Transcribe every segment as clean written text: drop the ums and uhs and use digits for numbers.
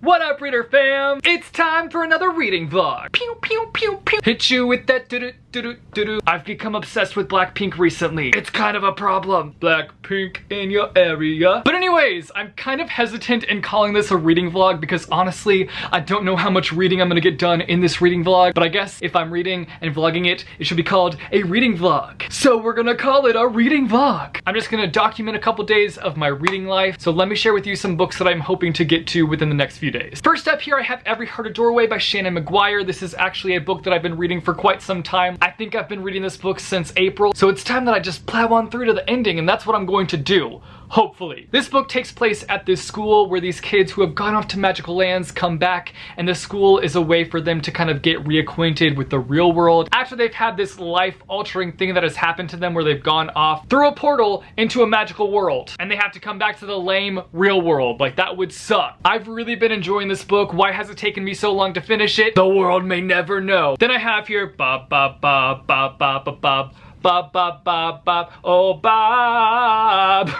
What up, reader fam? It's time for another reading vlog. Pew pew pew pew. Hit you with that do-do-do-do-do-do. I've become obsessed with Blackpink recently. It's kind of a problem. Blackpink in your area. But anyways, I'm kind of hesitant in calling this a reading vlog because honestly, I don't know how much reading I'm gonna get done in this reading vlog. But I guess if I'm reading and vlogging it, it should be called a reading vlog. So we're gonna call it a reading vlog. I'm just gonna document a couple days of my reading life. So let me share with you some books that I'm hoping to get to within the next few days. First up here, I have Every Heart a Doorway by Shannon McGuire. This is actually a book that I've been reading for quite some time. I think I've been reading this book since April, so it's time that I just plow on through to the ending, and that's what I'm going to do. Hopefully. This book takes place at this school where these kids who have gone off to magical lands come back, and the school is a way for them to kind of get reacquainted with the real world after they've had this life-altering thing that has happened to them where they've gone off through a portal into a magical world, and they have to come back to the lame real world. Like, that would suck. I've really been enjoying this book. Why has it taken me so long to finish it? The world may never know. Then I have here Bob, Bob, Bob, Bob, Bob, Bob, Bob. Bob, Bob, Bob, Bob, oh Bob.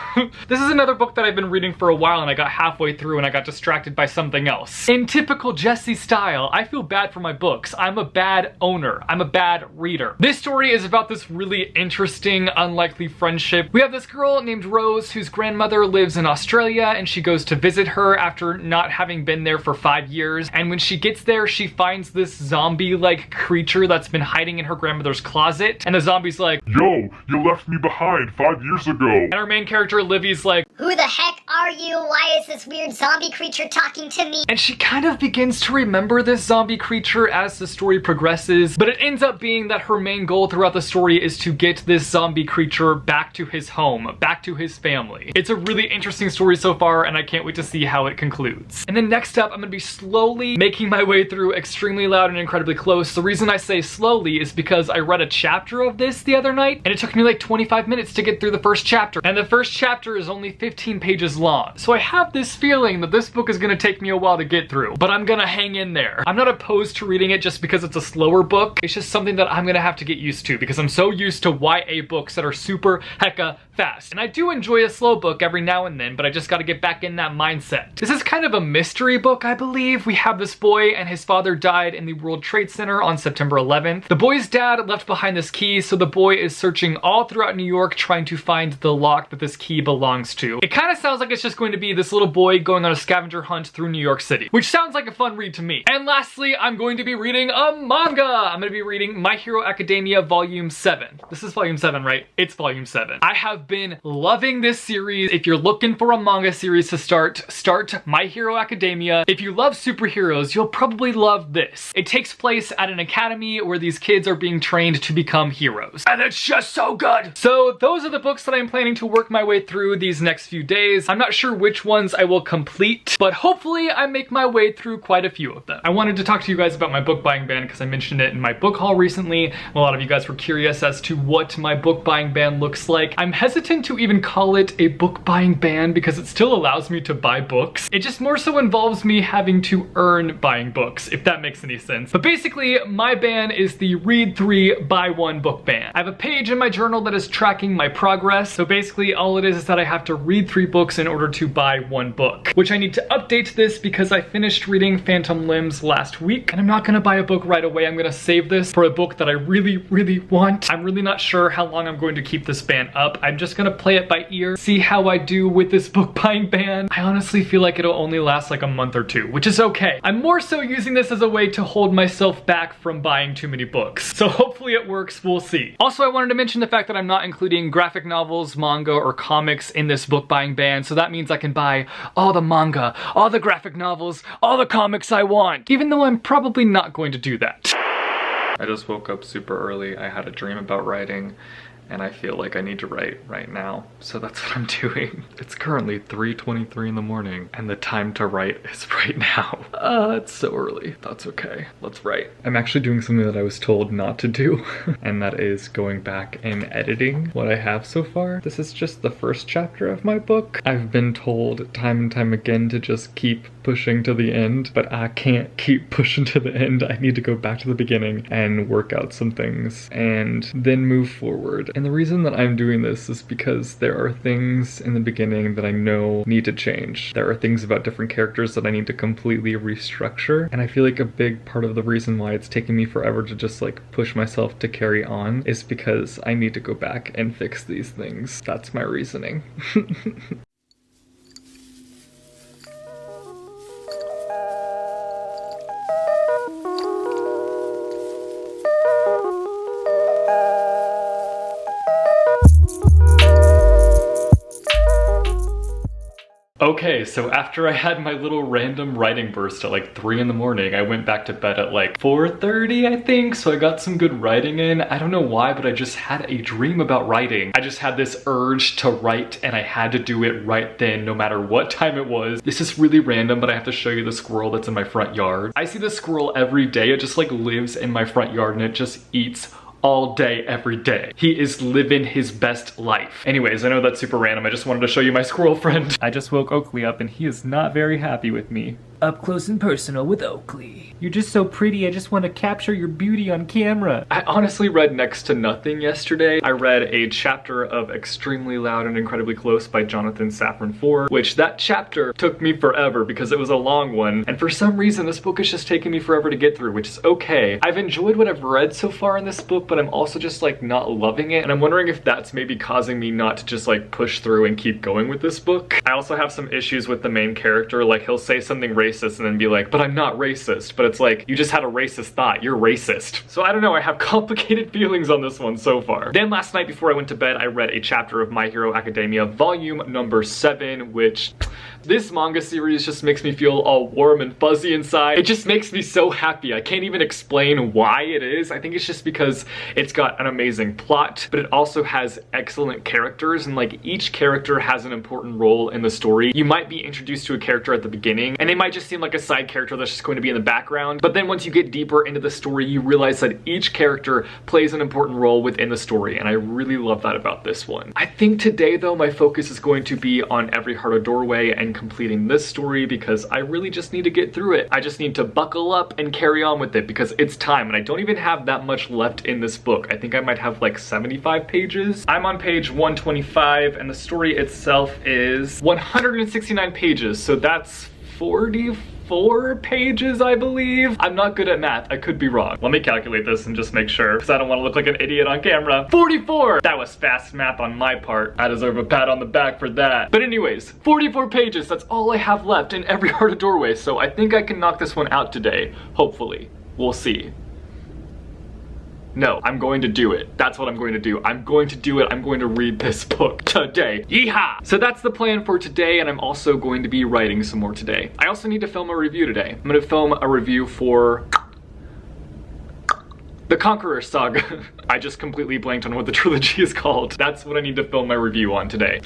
This is another book that I've been reading for a while and I got halfway through and I got distracted by something else. In typical Jesse style, I feel bad for my books. I'm a bad owner. I'm a bad reader. This story is about this really interesting, unlikely friendship. We have this girl named Rose whose grandmother lives in Australia and she goes to visit her after not having been there for 5 years. And when she gets there, she finds this zombie-like creature that's been hiding in her grandmother's closet. And the zombie's like, "Yo, you left me behind 5 years ago." And our main character, Livy's like, "Who the heck are you? Why is this weird zombie creature talking to me?" And she kind of begins to remember this zombie creature as the story progresses, but it ends up being that her main goal throughout the story is to get this zombie creature back to his home, back to his family. It's a really interesting story so far, and I can't wait to see how it concludes. And then next up, I'm gonna be slowly making my way through Extremely Loud and Incredibly Close. The reason I say slowly is because I read a chapter of this the other night, and it took me like 25 minutes to get through the first chapter. And the first chapter is only 15 pages long. So I have this feeling that this book is gonna take me a while to get through, but I'm gonna hang in there. I'm not opposed to reading it just because it's a slower book. It's just something that I'm gonna have to get used to because I'm so used to YA books that are super hecka fast. And I do enjoy a slow book every now and then, but I just gotta get back in that mindset. This is kind of a mystery book, I believe. We have this boy and his father died in the World Trade Center on September 11th. The boy's dad left behind this key, so the boy is searching all throughout New York trying to find the lock that this key belongs to. It kind of sounds like it's just going to be this little boy going on a scavenger hunt through New York City, which sounds like a fun read to me. And lastly, I'm going to be reading a manga. I'm going to be reading My Hero Academia Volume 7. This is Volume 7, right? It's Volume 7. I have been loving this series. If you're looking for a manga series to start My Hero Academia. If you love superheroes, you'll probably love this. It takes place at an academy where these kids are being trained to become heroes. And it's just so good. So those are the books that I'm planning to work my way through these next few days. I'm not sure which ones I will complete, but hopefully I make my way through quite a few of them. I wanted to talk to you guys about my book buying ban because I mentioned it in my book haul recently. A lot of you guys were curious as to what my book buying ban looks like. I'm hesitant to even call it a book buying ban because it still allows me to buy books. It just more so involves me having to earn buying books, if that makes any sense. But basically, my ban is the read 3, buy 1 book ban. I have a page in my journal that is tracking my progress. So basically all it is that I have to read 3 books in order to buy 1 book, which I need to update this because I finished reading Phantom Limbs last week and I'm not gonna buy a book right away. I'm gonna save this for a book that I really, really want. I'm really not sure how long I'm going to keep this ban up. I'm just gonna play it by ear, see how I do with this book buying ban. I honestly feel like it'll only last like a month or 2, which is okay. I'm more so using this as a way to hold myself back from buying too many books. So hopefully it works, we'll see. Also, I wanted to mention the fact that I'm not including graphic novels, manga, or comics in this book buying ban, so that means I can buy all the manga, all the graphic novels, all the comics I want, even though I'm probably not going to do that. I just woke up super early. I had a dream about writing, and I feel like I need to write right now, so that's what I'm doing. It's currently 3:23 in the morning, and the time to write is right now. It's so early. That's okay. Let's write. I'm actually doing something that I was told not to do, and that is going back and editing what I have so far. This is just the first chapter of my book. I've been told time and time again to just keep pushing to the end, but I can't keep pushing to the end. I need to go back to the beginning and work out some things, and then move forward. And And the reason that I'm doing this is because there are things in the beginning that I know need to change. There are things about different characters that I need to completely restructure. And I feel like a big part of the reason why it's taken me forever to just like push myself to carry on is because I need to go back and fix these things. That's my reasoning. Okay, so after I had my little random writing burst at like 3 in the morning, I went back to bed at like 4:30, I think, so I got some good writing in. I don't know why, but I just had a dream about writing. I just had this urge to write, and I had to do it right then, no matter what time it was. This is really random, but I have to show you the squirrel that's in my front yard. I see this squirrel every day. It just like lives in my front yard, and it just eats all day, every day. He is living his best life. Anyways, I know that's super random. I just wanted to show you my squirrel friend. I just woke Oakley up and he is not very happy with me. Up close and personal with Oakley. You're just so pretty, I just want to capture your beauty on camera. I honestly read next to nothing yesterday. I read a chapter of Extremely Loud and Incredibly Close by Jonathan Safran Foer, which that chapter took me forever because it was a long one. And for some reason, this book is just taking me forever to get through, which is okay. I've enjoyed what I've read so far in this book, but I'm also just like not loving it. And I'm wondering if that's maybe causing me not to just like push through and keep going with this book. I also have some issues with the main character. Like he'll say something racist and then be like, but I'm not racist. But it's like, you just had a racist thought, you're racist. So I don't know, I have complicated feelings on this one so far. Then last night before I went to bed, I read a chapter of My Hero Academia volume number 7, which this manga series just makes me feel all warm and fuzzy inside. It just makes me so happy. I can't even explain why it is. I think it's just because it's got an amazing plot, but it also has excellent characters, and like each character has an important role in the story. You might be introduced to a character at the beginning, and they might just seem like a side character that's just going to be in the background, but then once you get deeper into the story, you realize that each character plays an important role within the story, and I really love that about this one. I think today though, my focus is going to be on Every Heart a Doorway and completing this story because I really just need to get through it. I just need to buckle up and carry on with it because it's time, and I don't even have that much left in this book. I think I might have like 75 pages. I'm on page 125 and the story itself is 169 pages, so that's 44 pages, I believe. I'm not good at math. I could be wrong. Let me calculate this and just make sure, because I don't want to look like an idiot on camera. 44! That was fast math on my part. I deserve a pat on the back for that. But anyways, 44 pages. That's all I have left in Every Heart a Doorway, so I think I can knock this one out today. Hopefully. We'll see. No, I'm going to do it. That's what I'm going to do. I'm going to do it. I'm going to read this book today. Yeehaw! So that's the plan for today, and I'm also going to be writing some more today. I also need to film a review today. I'm going to film a review for The Conqueror Saga. I just completely blanked on what the trilogy is called. That's what I need to film my review on today.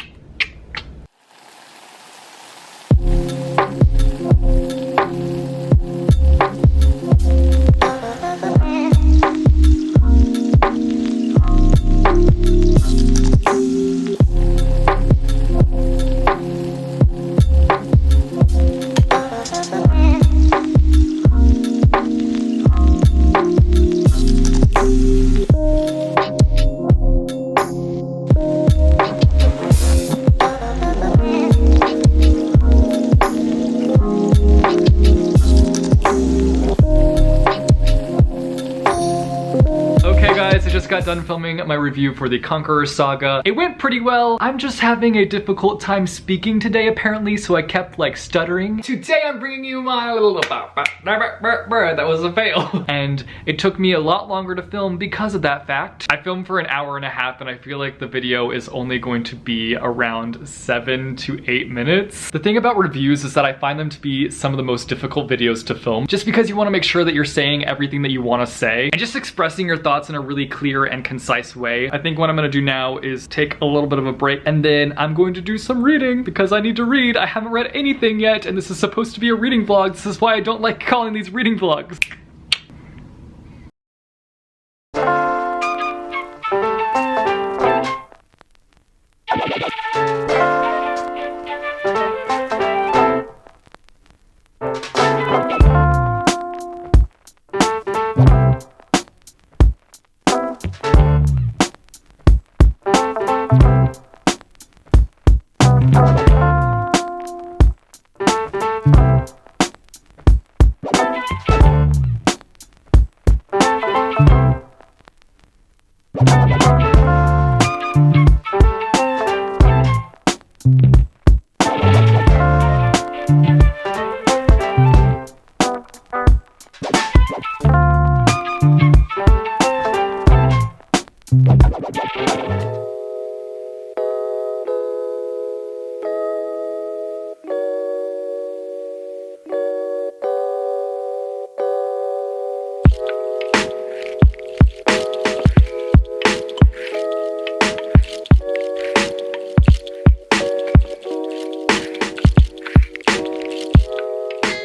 Got done filming my review for The Conqueror Saga. It went pretty well. I'm just having a difficult time speaking today apparently, so I kept like stuttering. Today I'm bringing you my little that was a fail. And it took me a lot longer to film because of that fact. I filmed for an hour and a half and I feel like the video is only going to be around 7 to 8 minutes. The thing about reviews is that I find them to be some of the most difficult videos to film just because you want to make sure that you're saying everything that you want to say and just expressing your thoughts in a really clear and concise way. I think what I'm gonna do now is take a little bit of a break and then I'm going to do some reading because I need to read. I haven't read anything yet and this is supposed to be a reading vlog. This is why I don't like calling these reading vlogs.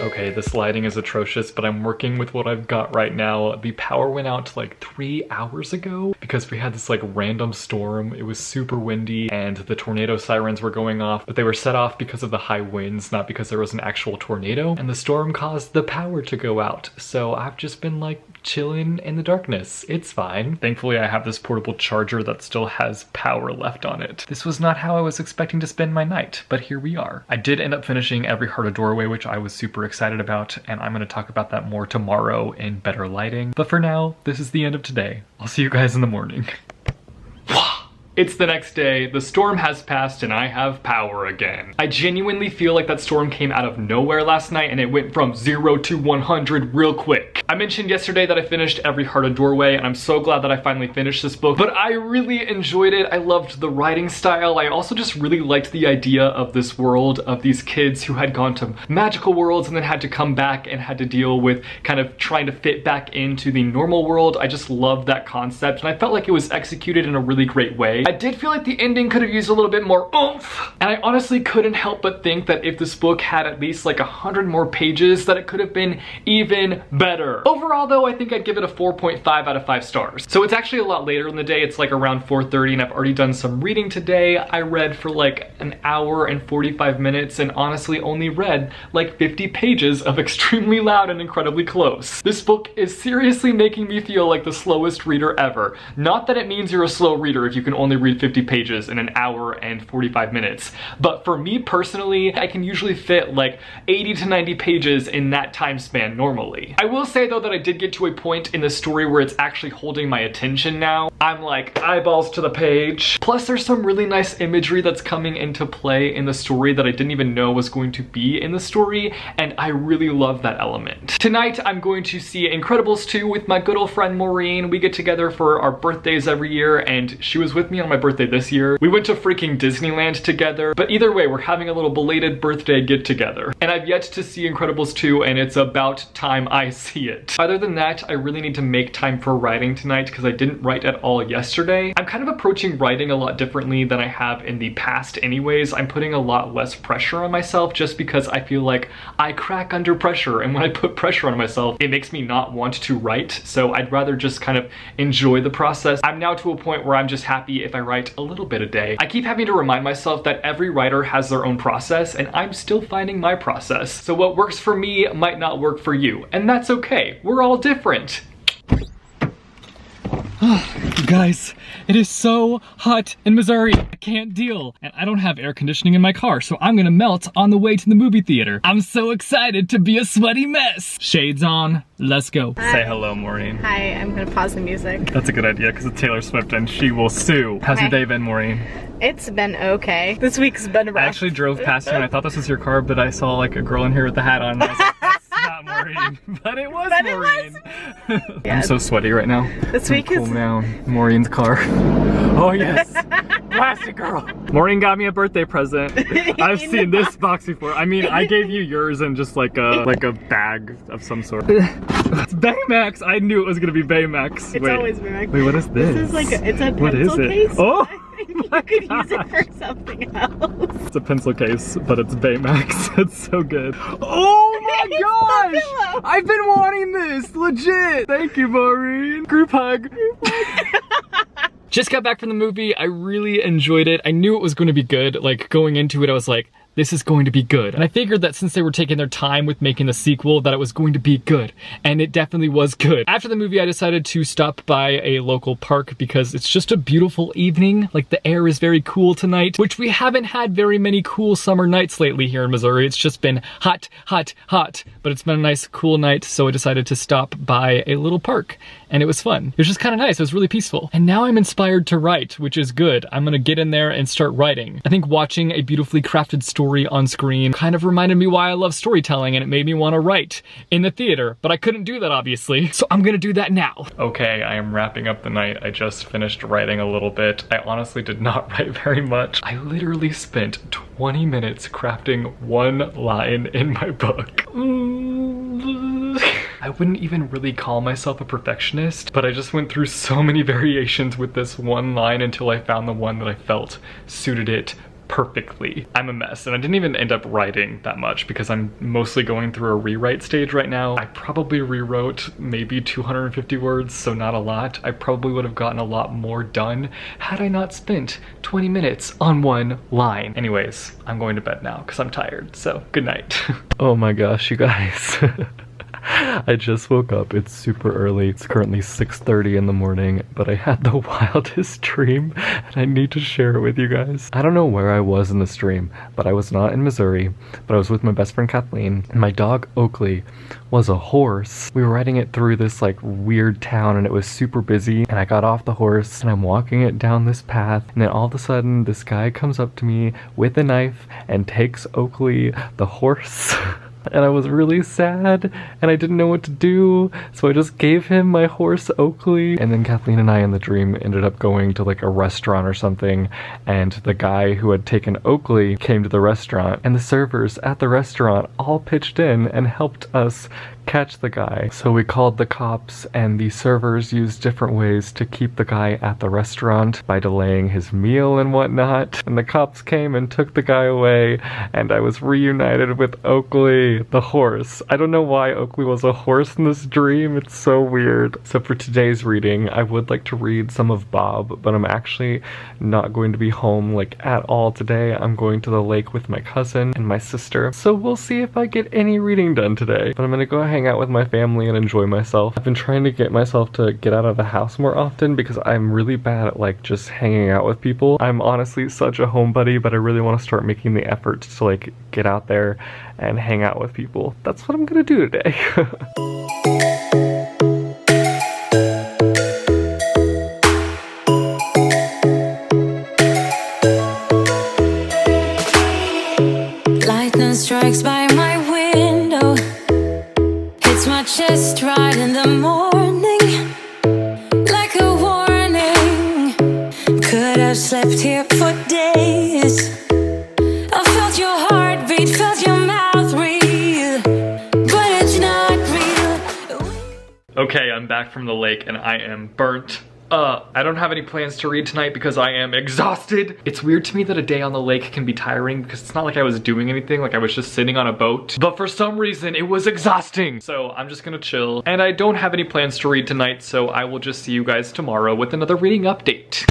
Okay, this lighting is atrocious, but I'm working with what I've got right now. The power went out like 3 hours ago because we had this like random storm. It was super windy and the tornado sirens were going off, but they were set off because of the high winds, not because there was an actual tornado. And the storm caused the power to go out. So I've just been like chilling in the darkness. It's fine. Thankfully, I have this portable charger that still has power left on it. This was not how I was expecting to spend my night, but here we are. I did end up finishing Every Heart a Doorway, which I was super excited about, and I'm going to talk about that more tomorrow in better lighting. But for now, this is the end of today. I'll see you guys in the morning. It's the next day, the storm has passed, and I have power again. I genuinely feel like that storm came out of nowhere last night and it went from 0 to 100 real quick. I mentioned yesterday that I finished Every Heart a Doorway, and I'm so glad that I finally finished this book, but I really enjoyed it. I loved the writing style. I also just really liked the idea of this world of these kids who had gone to magical worlds and then had to come back and had to deal with kind of trying to fit back into the normal world. I just loved that concept, and I felt like it was executed in a really great way. I did feel like the ending could have used a little bit more oomph, and I honestly couldn't help but think that if this book had at least like 100 more pages, that it could have been even better. Overall though, I think I'd give it a 4.5 out of 5 stars. So it's actually a lot later in the day. It's like around 4:30, and I've already done some reading today. I read for like an hour and 45 minutes and honestly only read like 50 pages of extremely loud and incredibly close. This book is seriously making me feel like the slowest reader ever. Not that it means you're a slow reader if you can only read 50 pages in an hour and 45 minutes. But for me personally, I can usually fit like 80 to 90 pages in that time span normally. I will say though that I did get to a point in the story where it's actually holding my attention now. I'm like eyeballs to the page. Plus there's some really nice imagery that's coming into play in the story that I didn't even know was going to be in the story, and I really love that element. Tonight I'm going to see Incredibles 2 with my good old friend Maureen. We get together for our birthdays every year, and she was with me on my birthday this year. We went to freaking Disneyland together, but either way, we're having a little belated birthday get together. And I've yet to see Incredibles 2, and it's about time I see it. Other than that, I really need to make time for writing tonight because I didn't write at all yesterday. I'm kind of approaching writing a lot differently than I have in the past anyways. I'm putting a lot less pressure on myself just because I feel like I crack under pressure, and when I put pressure on myself, it makes me not want to write. So I'd rather just kind of enjoy the process. I'm now to a point where I'm just happy if I write a little bit a day. I keep having to remind myself that every writer has their own process, and I'm still finding my process. So what works for me might not work for you, and that's okay. We're all different. You guys, it is so hot in Missouri. I can't deal. And I don't have air conditioning in my car, so I'm gonna melt on the way to the movie theater. I'm so excited to be a sweaty mess. Shades on, let's go. Hi. Say hello, Maureen. Hi, I'm gonna pause the music. That's a good idea because it's Taylor Swift and she will sue. How's your day been, Maureen? It's been okay. This week's been rough. I actually drove past you and I thought this was your car, but I saw like a girl in here with the hat on. And I was like, that's not Maureen. But it was Maureen. Yeah. I'm so sweaty right now. This week cool down. Maureen's car. Oh yes. Plastic girl. Maureen got me a birthday present. I've seen this box before. I mean, I gave you yours in just like a bag of some sort. It's Baymax. I knew it was gonna be Baymax. It's always Baymax. Wait, what is this? This is like it's a what pencil is it? case. Oh! You could use it for something else. It's a pencil case, but it's Baymax. It's so good. Oh my gosh! I've been wanting this, legit. Thank you, Maureen. Group hug. Just got back from the movie. I really enjoyed it. I knew it was going to be good. Like going into it, I was like, this is going to be good. And I figured that since they were taking their time with making the sequel, that it was going to be good. And it definitely was good. After the movie, I decided to stop by a local park because it's just a beautiful evening. Like the air is very cool tonight, which we haven't had very many cool summer nights lately here in Missouri. It's just been hot, hot, hot. But it's been a nice cool night, so I decided to stop by a little park. And it was fun. It was just kind of nice. It was really peaceful. And now I'm inspired to write, which is good. I'm gonna get in there and start writing. I think watching a beautifully crafted story on screen kind of reminded me why I love storytelling, and it made me want to write in the theater, but I couldn't do that obviously. So I'm gonna do that now. Okay, I am wrapping up the night. I just finished writing a little bit. I honestly did not write very much. I literally spent 20 minutes crafting one line in my book. I wouldn't even really call myself a perfectionist, but I just went through so many variations with this one line until I found the one that I felt suited it perfectly. I'm a mess, and I didn't even end up writing that much because I'm mostly going through a rewrite stage right now. I probably rewrote maybe 250 words, so not a lot. I probably would have gotten a lot more done had I not spent 20 minutes on one line. Anyways, I'm going to bed now because I'm tired, so good night. Oh my gosh, you guys. I just woke up. It's super early. It's currently 6:30 in the morning, but I had the wildest dream and I need to share it with you guys. I don't know where I was in this dream, but I was not in Missouri, but I was with my best friend Kathleen, and my dog Oakley was a horse. We were riding it through this like weird town and it was super busy, and I got off the horse and I'm walking it down this path, and then all of a sudden this guy comes up to me with a knife and takes Oakley the horse. And I was really sad and I didn't know what to do, so I just gave him my horse Oakley. And then Kathleen and I in the dream ended up going to like a restaurant or something, and the guy who had taken Oakley came to the restaurant, and the servers at the restaurant all pitched in and helped us catch the guy. So we called the cops, and the servers used different ways to keep the guy at the restaurant by delaying his meal and whatnot. And the cops came and took the guy away, and I was reunited with Oakley, the horse. I don't know why Oakley was a horse in this dream. It's so weird. So for today's reading, I would like to read some of Bob, but I'm actually not going to be home like at all today. I'm going to the lake with my cousin and my sister. So we'll see if I get any reading done today. But I'm gonna go hang out with my family and enjoy myself. I've been trying to get myself to get out of the house more often because I'm really bad at like just hanging out with people. I'm honestly such a homebody, but I really want to start making the effort to like get out there and hang out with people. That's what I'm gonna do today. Lightning strikes by my window, hits my chest right in the morning, like a warning. Could have slept here for days. I felt your heartbeat, felt your mouth breathe, but it's not real. Okay, I'm back from the lake and I am burnt. I don't have any plans to read tonight because I am exhausted. It's weird to me that a day on the lake can be tiring because it's not like I was doing anything, like I was just sitting on a boat. But for some reason, it was exhausting. So I'm just gonna chill. And I don't have any plans to read tonight, so I will just see you guys tomorrow with another reading update.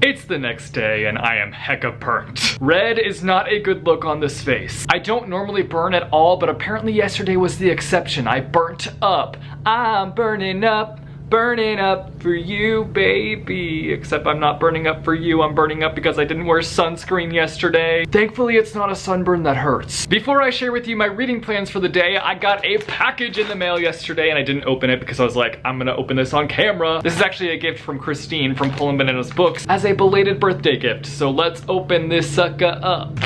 It's the next day and I am hecka burnt. Red is not a good look on this face. I don't normally burn at all, but apparently yesterday was the exception. I burnt up. I'm burning up. Burning up for you, baby. Except I'm not burning up for you, I'm burning up because I didn't wear sunscreen yesterday. Thankfully, it's not a sunburn that hurts. Before I share with you my reading plans for the day, I got a package in the mail yesterday and I didn't open it because I was like, I'm gonna open this on camera. This is actually a gift from Christine from Pullin' Bananas Books as a belated birthday gift. So let's open this sucker up.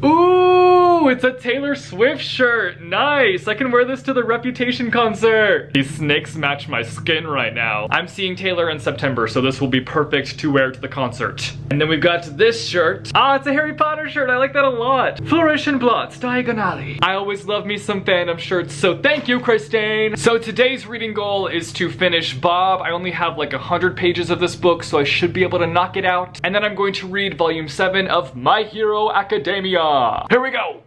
Ooh, it's a Taylor Swift shirt. Nice, I can wear this to the Reputation concert. These snakes match my skin right now. I'm seeing Taylor in September, so this will be perfect to wear to the concert. And then we've got this shirt. Ah, it's a Harry Potter shirt. I like that a lot. Flourish and Blots, Diagonally. I always love me some fandom shirts, so thank you, Christine. So today's reading goal is to finish Bob. I only have like 100 pages of this book, so I should be able to knock it out. And then I'm going to read volume 7 of My Hero Academia. Here we go.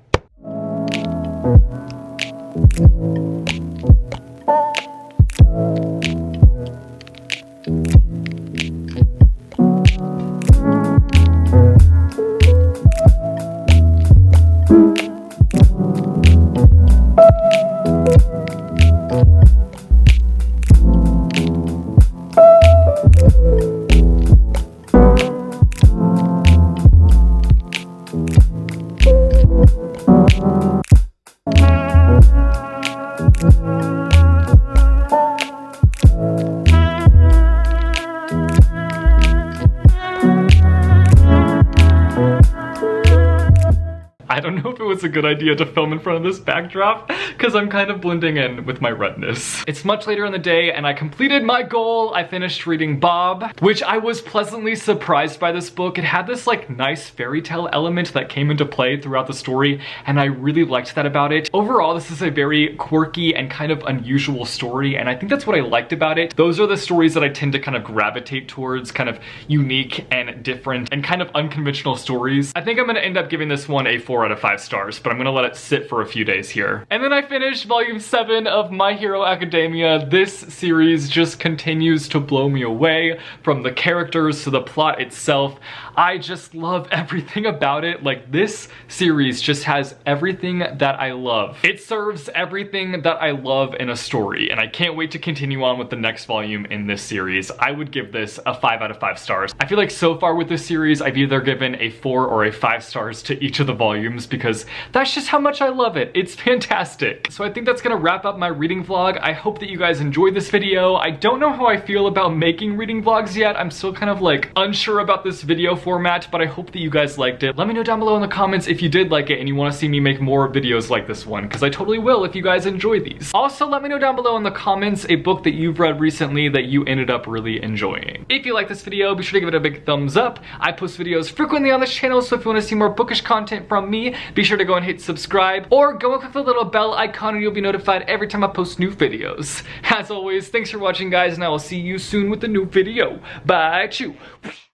it's a good idea to film in front of this backdrop because I'm kind of blending in with my redness. It's much later in the day and I completed my goal. I finished reading Bob, which I was pleasantly surprised by this book. It had this like nice fairy tale element that came into play throughout the story, and I really liked that about it. Overall, this is a very quirky and kind of unusual story, and I think that's what I liked about it. Those are the stories that I tend to kind of gravitate towards, kind of unique and different and kind of unconventional stories. I think I'm gonna end up giving this one a 4 out of 5 stars, but I'm gonna let it sit for a few days here. And then I finished volume 7 of My Hero Academia. This series just continues to blow me away, from the characters to the plot itself. I just love everything about it. Like, this series just has everything that I love. It serves everything that I love in a story, and I can't wait to continue on with the next volume in this series. I would give this a 5 out of 5 stars. I feel like so far with this series, I've either given a 4 or a 5 stars to each of the volumes because that's just how much I love it. It's fantastic. So I think that's gonna wrap up my reading vlog. I hope that you guys enjoyed this video. I don't know how I feel about making reading vlogs yet. I'm still kind of like unsure about this video format, but I hope that you guys liked it. Let me know down below in the comments if you did like it and you want to see me make more videos like this one, because I totally will if you guys enjoy these. Also, let me know down below in the comments a book that you've read recently that you ended up really enjoying. If you like this video, be sure to give it a big thumbs up. I post videos frequently on this channel, so if you want to see more bookish content from me, be sure to go and hit subscribe, or go and click the little bell icon and you'll be notified every time I post new videos. As always, thanks for watching guys, and I will see you soon with a new video. Bye, chew.